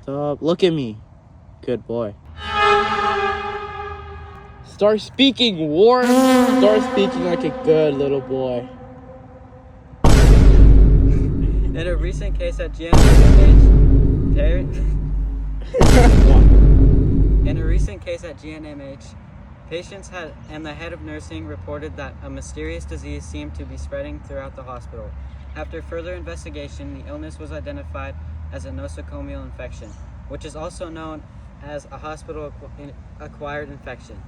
Stop. Look at me. Good boy. Start speaking, Warren. Start speaking like a good little boy. In a recent case at GNMH, patients and the head of nursing reported that a mysterious disease seemed to be spreading throughout the hospital. After further investigation, the illness was identified as a nosocomial infection, which is also known as a hospital-acquired infection.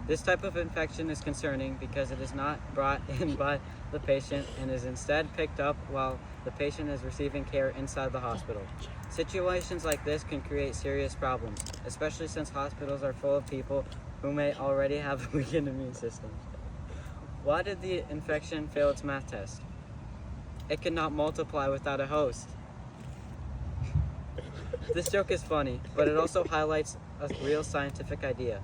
This type of infection is concerning because it is not brought in by the patient and is instead picked up while the patient is receiving care inside the hospital. Situations like this can create serious problems, especially since hospitals are full of people who may already have weakened immune systems. Why did the infection fail its math test? It could not multiply without a host. This joke is funny, but it also highlights a real scientific idea.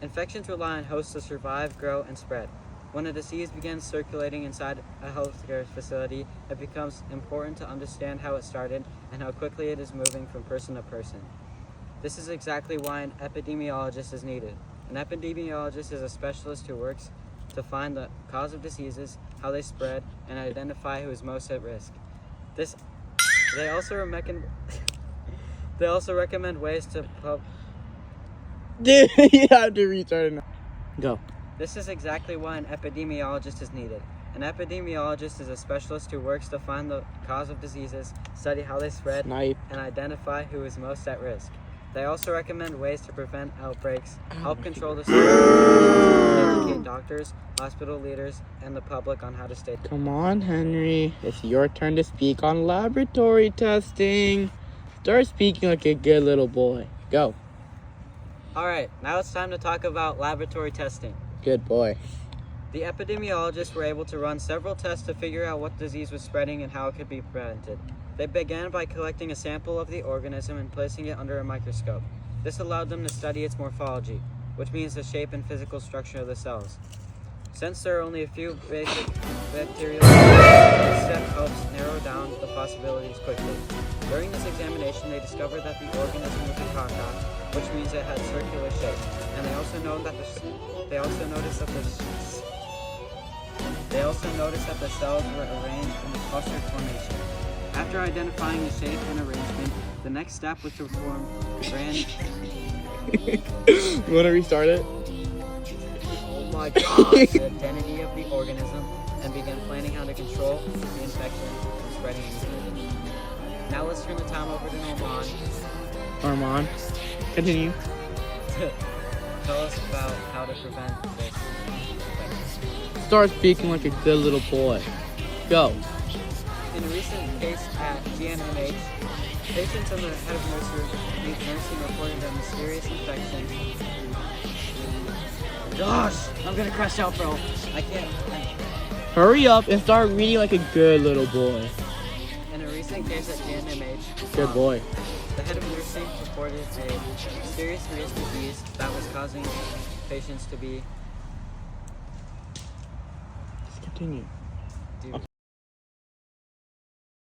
Infections rely on hosts to survive, grow, and spread. When a disease begins circulating inside a healthcare facility, it becomes important to understand how it started and how quickly it is moving from person to person. This is exactly why an epidemiologist is needed. An epidemiologist is a specialist who works to find the cause of diseases, how they spread, and identify who is most at risk. They also recommend ways to Dude, you have to restart it now. Go. This is exactly why an epidemiologist is needed. An epidemiologist is a specialist who works to find the cause of diseases, study how they spread, and identify who is most at risk. They also recommend ways to prevent outbreaks, help control the spread, and educate doctors, hospital leaders, and the public on how to stay. Come on, Henry. It's your turn to speak on laboratory testing. Start speaking like a good little boy. Go. Alright, now it's time to talk about laboratory testing. Good boy. The epidemiologists were able to run several tests to figure out what disease was spreading and how it could be prevented. They began by collecting a sample of the organism and placing it under a microscope. This allowed them to study its morphology, which means the shape and physical structure of the cells. Since there are only a few basic bacterial this step helps narrow down the possibilities quickly. During this examination, they discovered that the organism was a cocci, which means it had circular shape, and they also noticed that the cells were arranged in a clustered formation. After identifying the shape and arrangement, the next step was to perform You want to restart it? oh my god, the identity of the organism and begin planning how to control the infection from spreading easily. Now let's turn the time over to Armand, continue. Tell us about how to prevent this infection. Start speaking like a good little boy. Go. In a recent case at GNMH, patients and the head of nursing reported a mysterious infection. Gosh, I'm gonna crash out, bro. I can't. Hurry up and start reading like a good little boy. In a recent case at GNMH, Good boy. the head of nursing reported a mysterious disease that was causing patients to be. Just continue.